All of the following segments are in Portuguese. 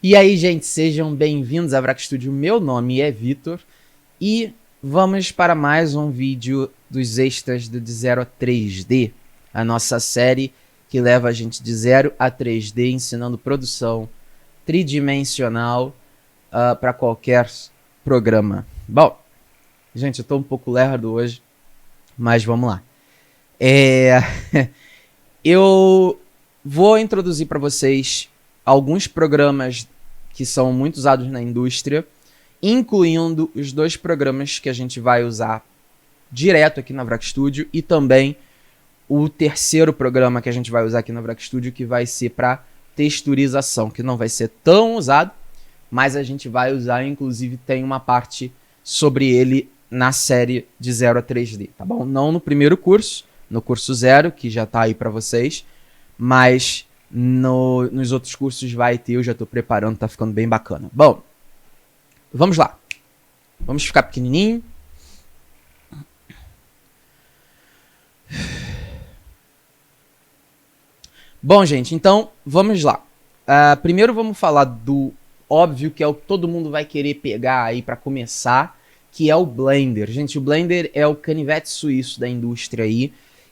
E aí, gente, sejam bem-vindos a Vrac Studio. Meu nome é Vitor e vamos para mais um vídeo dos extras do De Zero a 3D, a nossa série que leva a gente de 0 a 3D, ensinando produção tridimensional para qualquer programa. Bom, gente, eu estou um pouco lerdo hoje, mas vamos lá. Eu vou introduzir para vocês alguns programas que são muito usados na indústria, incluindo os dois programas que a gente vai usar direto aqui na Vrac Studio e também o terceiro programa que a gente vai usar aqui na Vrac Studio, que vai ser para texturização, que não vai ser tão usado, mas a gente vai usar, inclusive tem uma parte sobre ele na série de 0 a 3D, tá bom? Não no primeiro curso, no curso 0, que já tá aí para vocês, mas nos outros cursos vai ter, eu já tô preparando, tá ficando bem bacana. Bom, vamos lá. Vamos ficar pequenininho. Bom, gente, então vamos lá. Primeiro vamos falar do óbvio, que é o que todo mundo vai querer pegar aí para começar, que é o Blender. Gente, o Blender é o canivete suíço da indústria aí,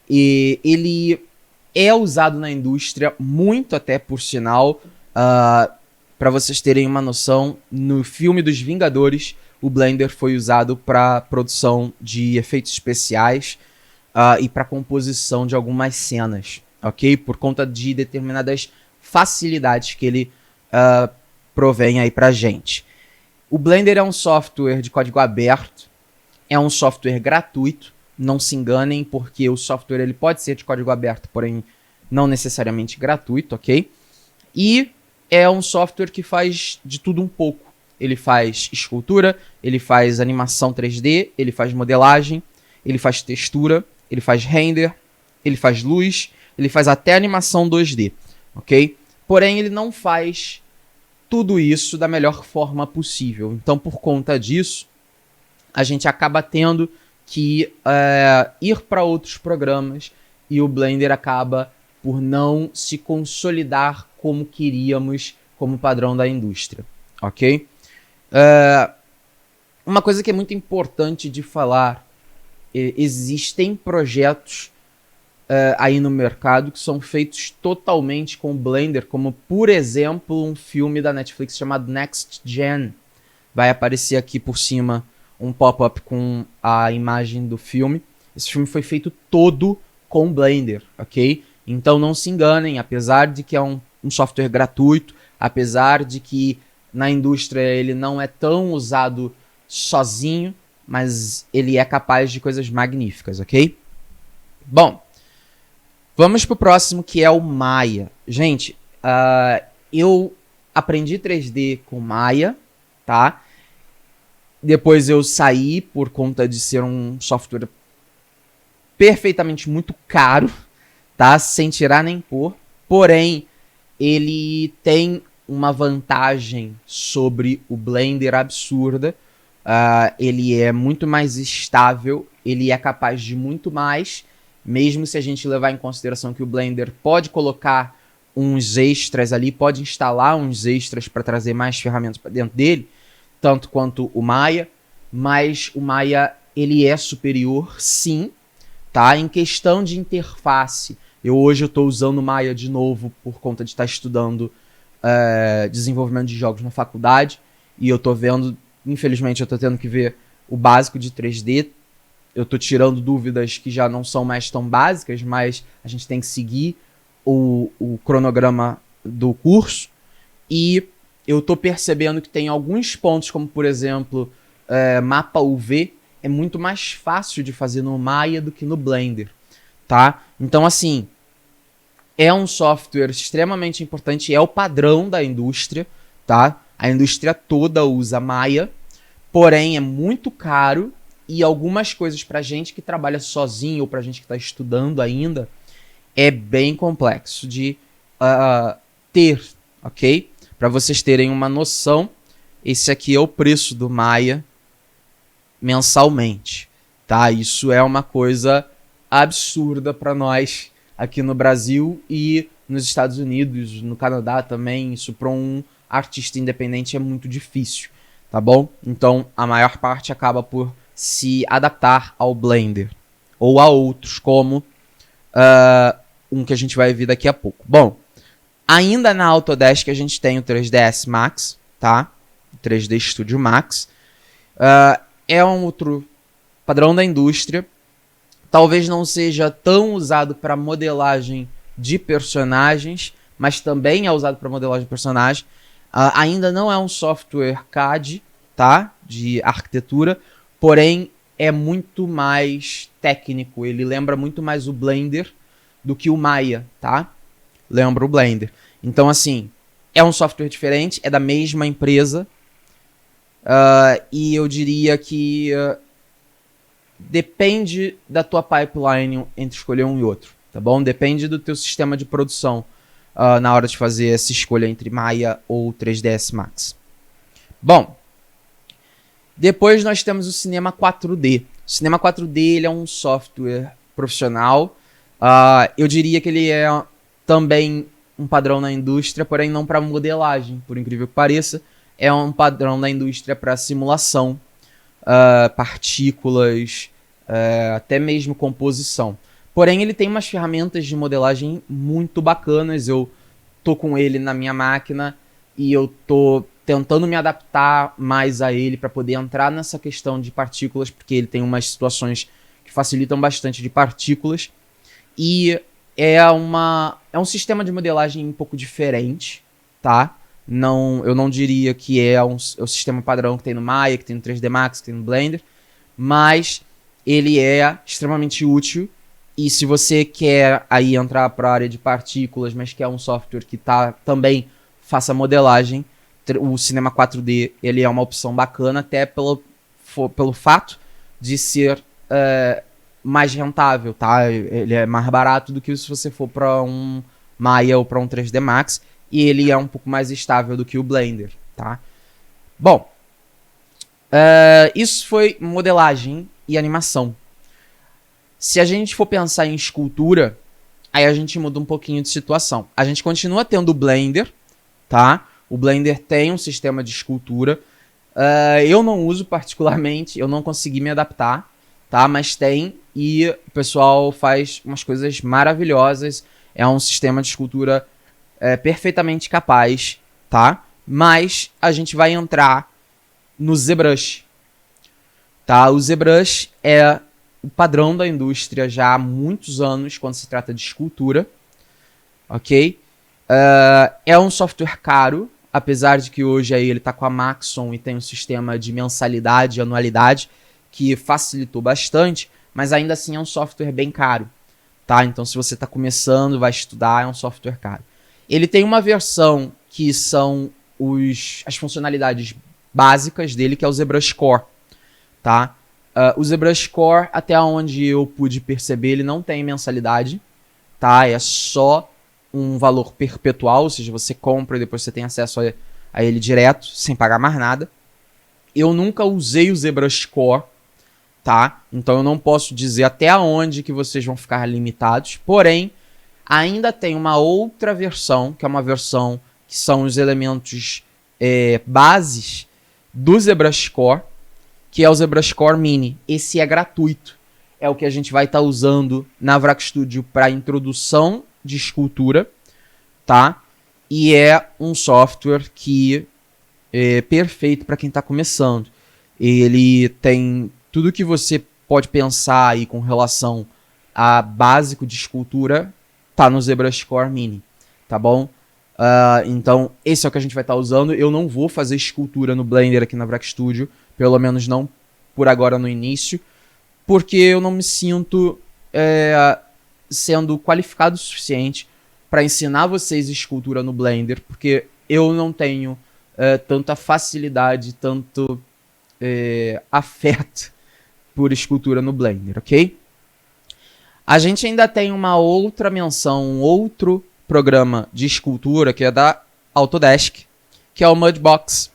e ele é usado na indústria muito, até por sinal. Para vocês terem uma noção, no filme dos Vingadores, o Blender foi usado para produção de efeitos especiais e para composição de algumas cenas, ok? Por conta de determinadas facilidades que ele provém aí pra gente. O Blender é um software de código aberto, é um software gratuito, não se enganem, porque o software ele pode ser de código aberto, porém não necessariamente gratuito, ok? E é um software que faz de tudo um pouco. Ele faz escultura, ele faz animação 3D, ele faz modelagem, ele faz textura, ele faz render, ele faz luz, ele faz até animação 2D, ok? Porém, ele não faz tudo isso da melhor forma possível. Então, por conta disso, a gente acaba tendo que ir para outros programas e o Blender acaba por não se consolidar como queríamos como padrão da indústria, ok? Uma coisa que é muito importante de falar, existem projetos aí no mercado que são feitos totalmente com Blender, como por exemplo um filme da Netflix chamado Next Gen. Vai aparecer aqui por cima um pop-up com a imagem do filme. Esse filme foi feito todo com Blender, ok? Então não se enganem, apesar de que é um software gratuito, apesar de que na indústria ele não é tão usado sozinho, mas ele é capaz de coisas magníficas, ok? Bom, vamos pro próximo, que é o Maya. Gente, eu aprendi 3D com Maya, tá? Depois eu saí por conta de ser um software perfeitamente muito caro, tá? Sem tirar nem pôr. Porém, ele tem uma vantagem sobre o Blender absurda. Ele é muito mais estável, ele é capaz de muito mais, mesmo se a gente levar em consideração que o Blender pode colocar uns extras ali, pode instalar uns extras para trazer mais ferramentas para dentro dele, tanto quanto o Maya, mas o Maya ele é superior, sim, tá? Em questão de interface, hoje eu estou usando o Maya de novo por conta de estar estudando desenvolvimento de jogos na faculdade, e eu estou vendo, infelizmente eu estou tendo que ver o básico de 3D, eu estou tirando dúvidas que já não são mais tão básicas, mas a gente tem que seguir o cronograma do curso, e eu estou percebendo que tem alguns pontos, como por exemplo, mapa UV, é muito mais fácil de fazer no Maya do que no Blender, tá? Então assim, é um software extremamente importante, é o padrão da indústria, tá? A indústria toda usa Maya, porém é muito caro, e algumas coisas pra gente que trabalha sozinho ou pra gente que está estudando ainda, é bem complexo de ter, ok? Para vocês terem uma noção, esse aqui é o preço do Maya mensalmente, tá? Isso é uma coisa absurda para nós aqui no Brasil e nos Estados Unidos, no Canadá também. Isso para um artista independente é muito difícil, tá bom? Então a maior parte acaba por se adaptar ao Blender ou a outros, como um que a gente vai ver daqui a pouco. Bom, ainda na Autodesk a gente tem o 3ds Max, tá? O 3D Studio Max. É um outro padrão da indústria. Talvez não seja tão usado para modelagem de personagens, mas também é usado para modelagem de personagem. Ainda não é um software CAD, tá? De arquitetura, porém é muito mais técnico. Ele lembra muito mais o Blender do que o Maya, tá? Lembra o Blender. Então, assim, é um software diferente, é da mesma empresa. E eu diria que depende da tua pipeline entre escolher um e outro, tá bom? Depende do teu sistema de produção na hora de fazer essa escolha entre Maya ou 3ds Max. Bom, depois nós temos o Cinema 4D. O Cinema 4D ele é um software profissional. Eu diria que ele é também um padrão na indústria, porém não para modelagem, por incrível que pareça. É um padrão da indústria para simulação, partículas, até mesmo composição. Porém, ele tem umas ferramentas de modelagem muito bacanas. Eu tô com ele na minha máquina e eu tô tentando me adaptar mais a ele para poder entrar nessa questão de partículas, porque ele tem umas situações que facilitam bastante de partículas. E é um sistema de modelagem um pouco diferente, tá? Eu não diria que é o sistema padrão que tem no Maya, que tem no 3D Max, que tem no Blender, mas ele é extremamente útil. E se você quer aí entrar para a área de partículas, mas quer um software que também faça modelagem, o Cinema 4D ele é uma opção bacana, até pelo fato de ser mais rentável, tá? Ele é mais barato do que se você for para um Maya ou para um 3D Max, e ele é um pouco mais estável do que o Blender, tá? Bom, isso foi modelagem e animação. Se a gente for pensar em escultura, aí a gente muda um pouquinho de situação. A gente continua tendo o Blender, tá? O Blender tem um sistema de escultura. Eu não uso particularmente, eu não consegui me adaptar, tá? Mas tem, e o pessoal faz umas coisas maravilhosas. É um sistema de escultura perfeitamente capaz, tá? Mas a gente vai entrar no ZBrush, tá? O ZBrush é o padrão da indústria já há muitos anos quando se trata de escultura, ok? É um software caro, apesar de que hoje aí ele está com a Maxon e tem um sistema de mensalidade e anualidade que facilitou bastante, mas ainda assim é um software bem caro, tá? Então se você está começando, vai estudar, é um software caro. Ele tem uma versão que são as funcionalidades básicas dele, que é o ZBrush Core, tá? O ZBrush Core, até onde eu pude perceber, ele não tem mensalidade, tá? É só um valor perpetual, ou seja, você compra e depois você tem acesso a ele direto, sem pagar mais nada. Eu nunca usei o ZBrush Core, tá? Então eu não posso dizer até onde que vocês vão ficar limitados, porém, ainda tem uma outra versão, que é uma versão que são os elementos bases do ZBrush Core, que é o ZBrush Core Mini. Esse é gratuito. É o que a gente vai estar usando na VRAC Studio para introdução de escultura, tá? E é um software que é perfeito para quem está começando. Ele tem tudo que você pode pensar aí com relação a básico de escultura, tá no ZBrush Core Mini, tá bom? Então, esse é o que a gente vai estar usando. Eu não vou fazer escultura no Blender aqui na VRAC Studio, pelo menos não por agora no início, porque eu não me sinto sendo qualificado o suficiente para ensinar vocês escultura no Blender, porque eu não tenho tanta facilidade, tanto afeto por escultura no Blender, ok? A gente ainda tem uma outra menção, um outro programa de escultura que é da Autodesk, que é o Mudbox.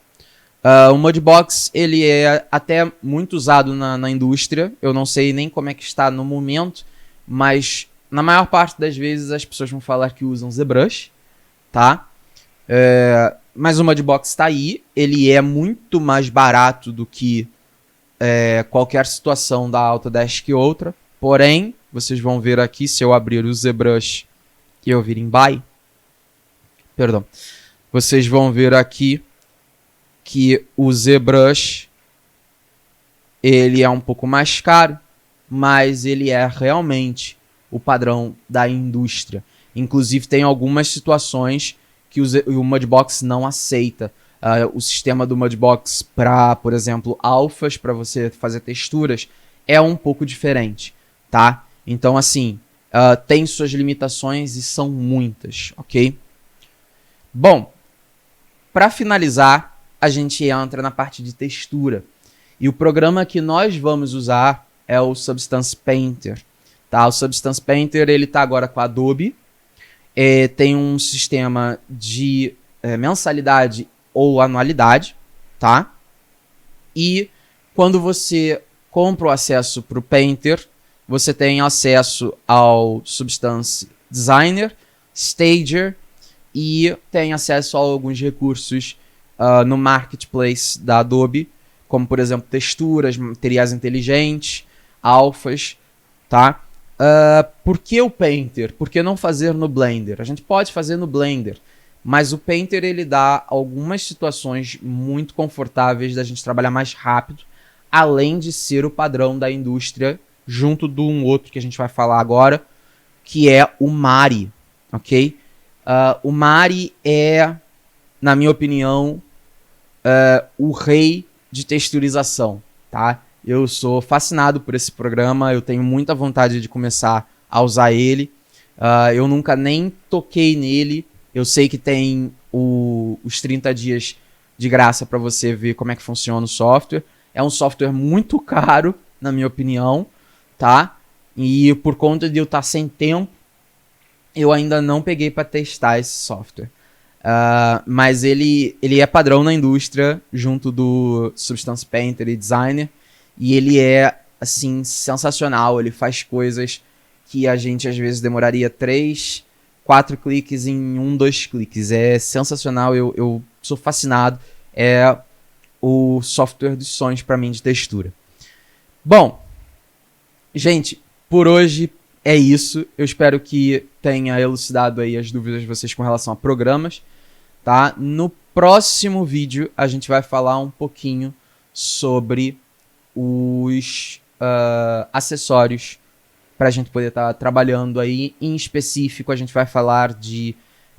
O Mudbox ele é até muito usado na indústria. Eu não sei nem como é que está no momento, mas na maior parte das vezes as pessoas vão falar que usam ZBrush, tá? mas o Mudbox está aí, ele é muito mais barato do que qualquer situação da Autodesk outra, porém, vocês vão ver aqui, se eu abrir o ZBrush e eu vir em Buy, perdão, vocês vão ver aqui que o ZBrush ele é um pouco mais caro, mas ele é realmente o padrão da indústria. Inclusive tem algumas situações que o Mudbox não aceita. O sistema do Mudbox para, por exemplo, alfas, para você fazer texturas, é um pouco diferente, tá? Então, assim, tem suas limitações e são muitas, ok? Bom, para finalizar, a gente entra na parte de textura. E o programa que nós vamos usar é o Substance Painter, tá? O Substance Painter, ele tá agora com a Adobe, tem um sistema de mensalidade ou anualidade, tá? E quando você compra o acesso para o Painter, você tem acesso ao Substance Designer, Stager e tem acesso a alguns recursos no Marketplace da Adobe, como por exemplo texturas, materiais inteligentes, alfas, tá? Por que o Painter? Por que não fazer no Blender? A gente pode fazer no Blender, mas o Painter ele dá algumas situações muito confortáveis da gente trabalhar mais rápido, além de ser o padrão da indústria, junto de um outro que a gente vai falar agora, que é o Mari, ok? O Mari é, na minha opinião, o rei de texturização, tá? Eu sou fascinado por esse programa, eu tenho muita vontade de começar a usar ele. Eu nunca nem toquei nele. Eu sei que tem os 30 dias de graça para você ver como é que funciona o software. É um software muito caro, na minha opinião, tá? E por conta de eu estar sem tempo, eu ainda não peguei para testar esse software. Mas ele é padrão na indústria, junto do Substance Painter e Designer. E ele é, assim, sensacional. Ele faz coisas que a gente, às vezes, demoraria 3, 4 cliques em 1, 2 cliques. É sensacional, eu sou fascinado. É o software dos sonhos para mim de textura. Bom, gente, por hoje é isso. Eu espero que tenha elucidado aí as dúvidas de vocês com relação a programas, tá? No próximo vídeo a gente vai falar um pouquinho sobre os acessórios para a gente poder estar trabalhando aí. Em específico, a gente vai falar de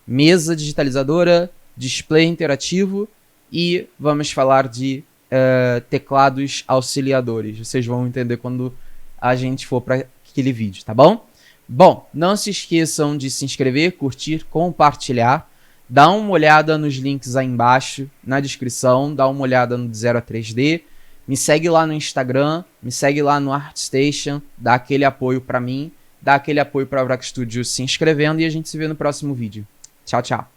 mesa digitalizadora, display interativo e vamos falar de teclados auxiliadores. Vocês vão entender quando a gente for para aquele vídeo, tá bom? Bom, não se esqueçam de se inscrever, curtir, compartilhar. Dá uma olhada nos links aí embaixo, na descrição. Dá uma olhada no 0 a 3D. Me segue lá no Instagram, me segue lá no ArtStation, dá aquele apoio para mim, dá aquele apoio para a Vrac Studio se inscrevendo e a gente se vê no próximo vídeo. Tchau, tchau.